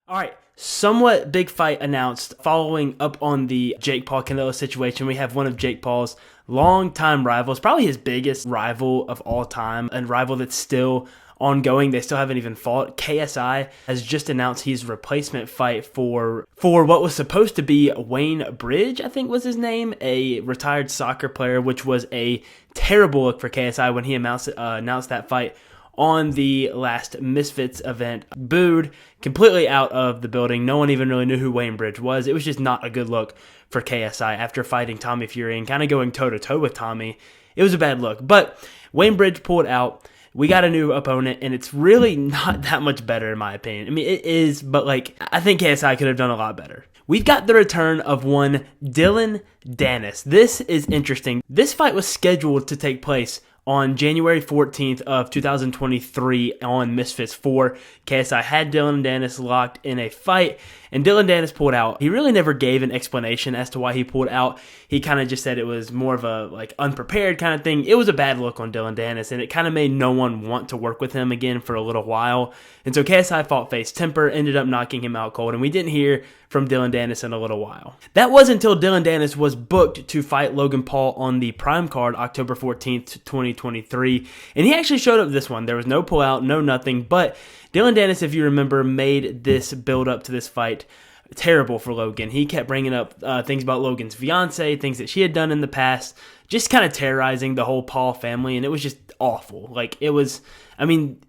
All right, somewhat big fight announced following up on the Jake Paul Canelo situation. We have one of Jake Paul's longtime rivals, probably his biggest rival of all time, a rival that's still ongoing. They still haven't even fought. KSI has just announced his replacement fight for what was supposed to be Wayne Bridge, I think was his name, a retired soccer player, which was a terrible look for KSI when he announced that fight on the last Misfits event. Booed, completely out of the building. No one even really knew who Wayne Bridge was. It was just not a good look for KSI after fighting Tommy Fury and kind of going toe-to-toe with Tommy. It was a bad look. But Wayne Bridge pulled out. We got a new opponent, and it's really not that much better in my opinion. I mean, it is, but I think KSI could have done a lot better. We've got the return of one Dillon Danis. This is interesting. This fight was scheduled to take place on January 14th of 2023 on Misfits 4. KSI had Dillon Danis locked in a fight, and Dillon Danis pulled out. He really never gave an explanation as to why he pulled out. He kind of just said it was more of a unprepared kind of thing. It was a bad look on Dillon Danis, and it kind of made no one want to work with him again for a little while. And so KSI fought face temper, ended up knocking him out cold, and we didn't hear from Dillon Danis in a little while. That was until Dillon Danis was booked to fight Logan Paul on the Prime card October 14th, 2023, and he actually showed up this one. There was no pullout, no nothing, but Dillon Danis, if you remember, made this build up to this fight terrible for Logan. He kept bringing up things about Logan's fiance, things that she had done in the past, just kind of terrorizing the whole Paul family, and it was just awful.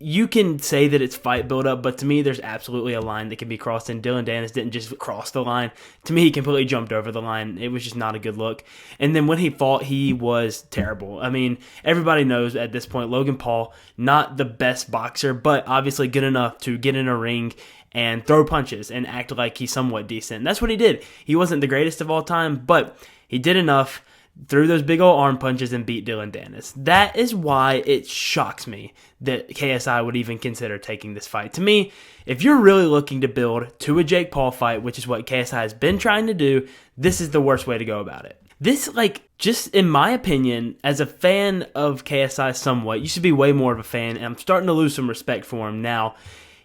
You can say that it's fight build up, but to me, there's absolutely a line that can be crossed, and Dillon Danis didn't just cross the line. To me, he completely jumped over the line. It was just not a good look. And then when he fought, he was terrible. I mean, everybody knows at this point, Logan Paul, not the best boxer, but obviously good enough to get in a ring and throw punches and act like he's somewhat decent. And that's what he did. He wasn't the greatest of all time, but he did enough, threw those big old arm punches, and beat Dillon Danis. That is why it shocks me that KSI would even consider taking this fight. To me, if you're really looking to build to a Jake Paul fight, which is what KSI has been trying to do, this is the worst way to go about it. This, just in my opinion, as a fan of KSI somewhat, used to be way more of a fan, and I'm starting to lose some respect for him now.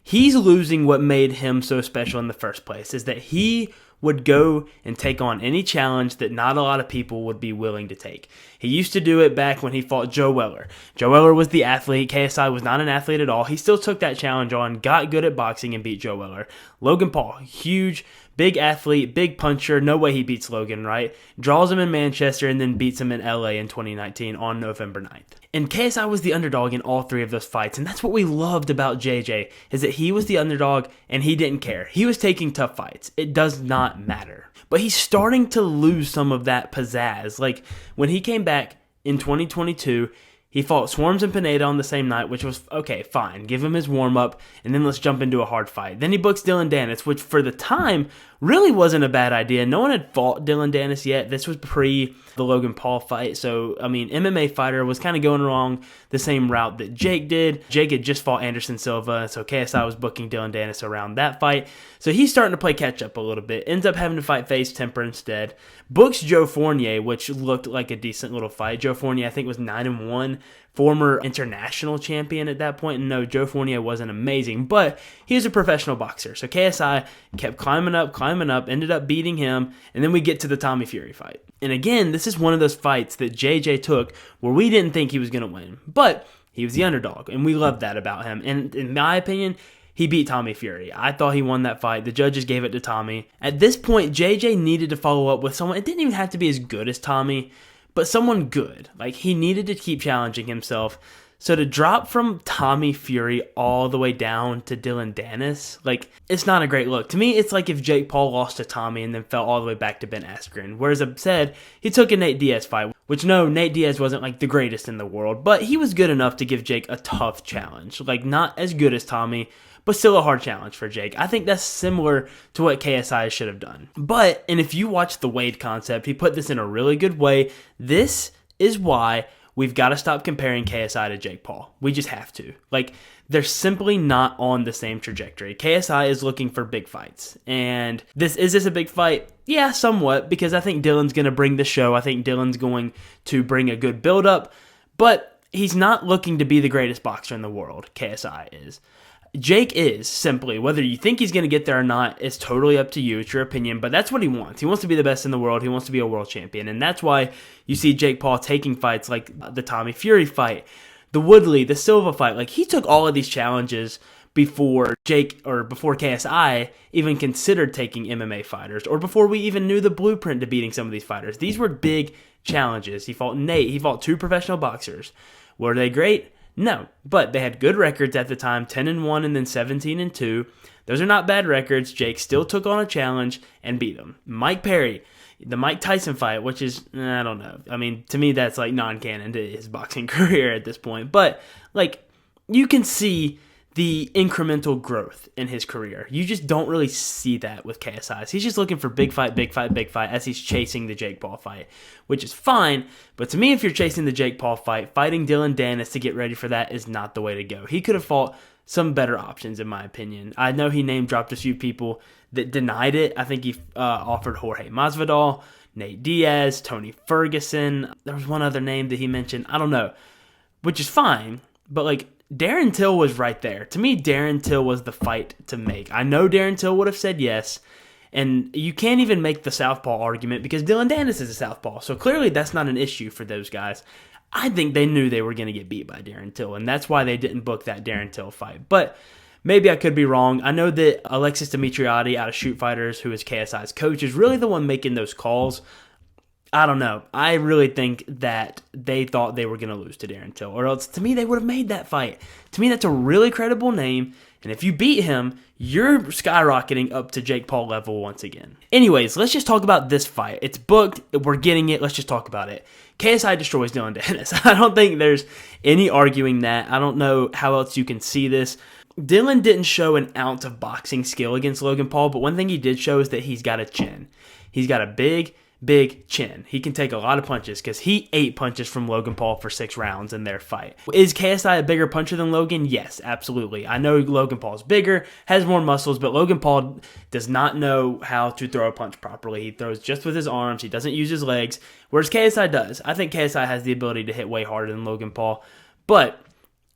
He's losing what made him so special in the first place, is that he would go and take on any challenge that not a lot of people would be willing to take. He used to do it back when he fought Joe Weller. Joe Weller was the athlete. KSI was not an athlete at all. He still took that challenge on, got good at boxing, and beat Joe Weller. Logan Paul, huge, big athlete, big puncher. No way he beats Logan, right? Draws him in Manchester and then beats him in LA in 2019 on November 9th. And KSI was the underdog in all three of those fights, and that's what we loved about JJ, is that he was the underdog and he didn't care. He was taking tough fights. It does not matter. But he's starting to lose some of that pizzazz. Like, when he came back in 2022, he fought Swarms and Pineda on the same night, which was, okay, fine. Give him his warm-up, and then let's jump into a hard fight. Then he books Dillon Danis, which for the time really wasn't a bad idea. No one had fought Dillon Danis yet. This was pre the Logan Paul fight. So, MMA fighter was kind of going along the same route that Jake did. Jake had just fought Anderson Silva, so KSI was booking Dillon Danis around that fight. So he's starting to play catch-up a little bit. Ends up having to fight face temper instead. Books Joe Fournier, which looked like a decent little fight. Joe Fournier, I think, was 9-1. Former international champion at that point. And no, Joe Fournier wasn't amazing, but he was a professional boxer. So KSI kept climbing up, ended up beating him, and then we get to the Tommy Fury fight. And again, this is one of those fights that JJ took where we didn't think he was going to win, but he was the underdog, and we loved that about him. And in my opinion, he beat Tommy Fury. I thought he won that fight. The judges gave it to Tommy. At this point, JJ needed to follow up with someone. It didn't even have to be as good as Tommy, but someone good. He needed to keep challenging himself. So to drop from Tommy Fury all the way down to Dillon Danis, it's not a great look. To me, it's like if Jake Paul lost to Tommy and then fell all the way back to Ben Askren. Whereas I've said, he took a Nate Diaz fight, which no, Nate Diaz wasn't the greatest in the world, but he was good enough to give Jake a tough challenge. Not as good as Tommy, but still a hard challenge for Jake. I think that's similar to what KSI should have done. And if you watch the Wade concept, he put this in a really good way. This is why we've got to stop comparing KSI to Jake Paul. We just have to. They're simply not on the same trajectory. KSI is looking for big fights. And is this a big fight? Yeah, somewhat, because I think Dillon's going to bring the show. I think Dillon's going to bring a good build-up. But he's not looking to be the greatest boxer in the world, KSI is. Jake is simply, whether you think he's going to get there or not, is totally up to you. It's your opinion, but that's what he wants. He wants to be the best in the world. He wants to be a world champion, and that's why you see Jake Paul taking fights like the Tommy Fury fight, the Woodley, the Silva fight. Like, he took all of these challenges before before KSI even considered taking MMA fighters, or before we even knew the blueprint to beating some of these fighters. These were big challenges. He fought Nate. He fought 2 professional boxers. Were they great? No, but they had good records at the time, 10-1 and then 17-2. Those are not bad records. Jake still took on a challenge and beat them. Mike Perry, the Mike Tyson fight, which is, I don't know. I mean, to me, that's like non-canon to his boxing career at this point. But, like, you can see the incremental growth in his career. You just don't really see that with KSI. He's just looking for big fight as he's chasing the Jake Paul fight, which is fine. But to me, if you're chasing the Jake Paul fight, fighting Dillon Danis to get ready for that is not the way to go. He could have fought some better options, in my opinion. I know he name-dropped a few people that denied it. I think he offered Jorge Masvidal, Nate Diaz, Tony Ferguson. There was one other name that he mentioned. I don't know, which is fine. But, like, Darren Till was right there. To me, Darren Till was the fight to make. I know Darren Till would have said yes, and you can't even make the southpaw argument because Dillon Danis is a southpaw, so clearly that's not an issue for those guys. I think they knew they were going to get beat by Darren Till, and that's why they didn't book that Darren Till fight. But maybe I could be wrong. I know that Alexis Dimitriadi out of Shoot Fighters, who is KSI's coach, is really the one making those calls. I don't know. I really think that they thought they were going to lose to Darren Till, or else to me they would have made that fight. To me, that's a really credible name, and if you beat him, you're skyrocketing up to Jake Paul level once again. Anyways, let's just talk about this fight. It's booked. We're getting it. Let's just talk about it. KSI destroys Dillon Danis. I don't think there's any arguing that. I don't know how else you can see this. Dillon didn't show an ounce of boxing skill against Logan Paul, but one thing he did show is that he's got a chin. He's got a big chin. He can take a lot of punches because he ate punches from Logan Paul for 6 rounds in their fight. Is KSI a bigger puncher than Logan? Yes, absolutely. I know Logan Paul's bigger, has more muscles, but Logan Paul does not know how to throw a punch properly. He throws just with his arms. He doesn't use his legs, whereas KSI does. I think KSI has the ability to hit way harder than Logan Paul, but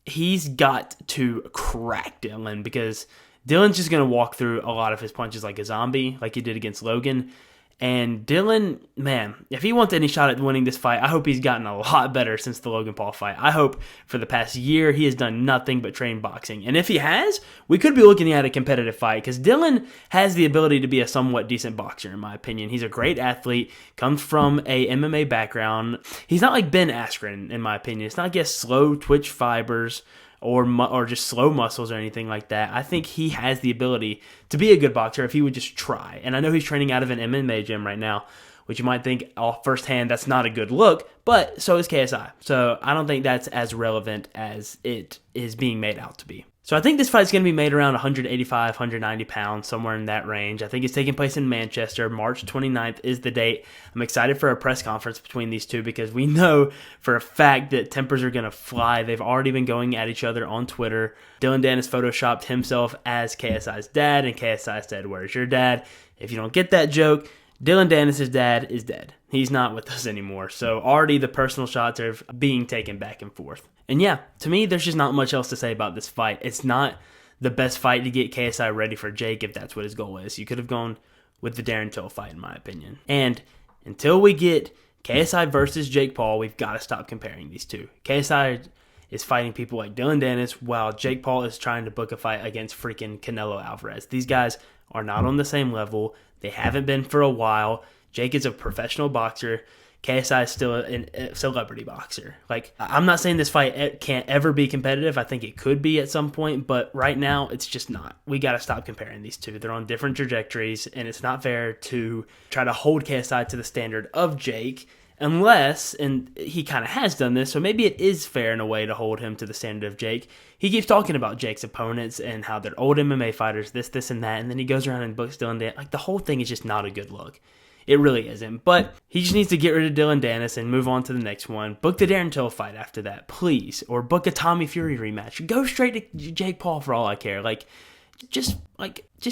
he's got to crack Dillon because Dillon's just going to walk through a lot of his punches like a zombie, like he did against Logan. And Dillon, man, if he wants any shot at winning this fight, I hope he's gotten a lot better since the Logan Paul fight. I hope for the past year he has done nothing but train boxing. And if he has, we could be looking at a competitive fight because Dillon has the ability to be a somewhat decent boxer, in my opinion. He's a great athlete, comes from a MMA background. He's not like Ben Askren, in my opinion. It's not just slow twitch fibers or just slow muscles or anything like that. I think he has the ability to be a good boxer if he would just try. And I know he's training out of an MMA gym right now, which you might think off firsthand that's not a good look, but so is KSI. So I don't think that's as relevant as it is being made out to be. So I think this fight's going to be made around 185, 190 pounds, somewhere in that range. I think it's taking place in Manchester. March 29th is the date. I'm excited for a press conference between these two because we know for a fact that tempers are going to fly. They've already been going at each other on Twitter. Dillon Danis photoshopped himself as KSI's dad, and KSI said, "Where's your dad?" If you don't get that joke, Dillon Danis' dad is dead. He's not with us anymore. So already the personal shots are being taken back and forth. And yeah, to me, there's just not much else to say about this fight. It's not the best fight to get KSI ready for Jake if that's what his goal is. You could have gone with the Darren Till fight, in my opinion. And until we get KSI versus Jake Paul, we've got to stop comparing these two. KSI is fighting people like Dillon Danis while Jake Paul is trying to book a fight against freaking Canelo Alvarez. These guys are not on the same level. They haven't been for a while. Jake is a professional boxer. KSI is still a celebrity boxer. Like, I'm not saying this fight can't ever be competitive. I think it could be at some point, but right now it's just not. We got to stop comparing these two. They're on different trajectories, and it's not fair to try to hold KSI to the standard of Jake unless, and he kind of has done this, so maybe it is fair in a way to hold him to the standard of Jake. He keeps talking about Jake's opponents and how they're old MMA fighters, this, and that, and then he goes around and books Dillon Danis. Like, the whole thing is just not a good look. It really isn't. But he just needs to get rid of Dillon Danis and move on to the next one. Book the Darren Till fight after that, please. Or book a Tommy Fury rematch. Go straight to Jake Paul for all I care. Just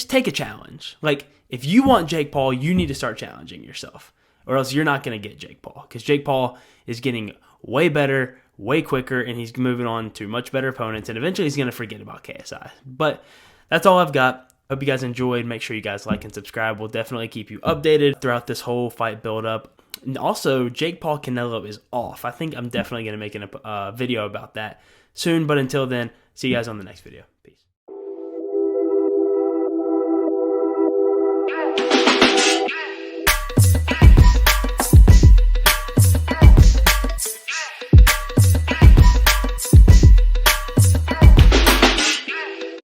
take a challenge. Like, if you want Jake Paul, you need to start challenging yourself. Or else you're not going to get Jake Paul. Because Jake Paul is getting way better, way quicker, and he's moving on to much better opponents, and eventually he's going to forget about KSI. But that's all I've got. Hope you guys enjoyed. Make sure you guys like and subscribe. We'll definitely keep you updated throughout this whole fight build-up. And also, Jake Paul Canelo is off. I think I'm definitely going to make a video about that soon. But until then, see you guys on the next video. Peace.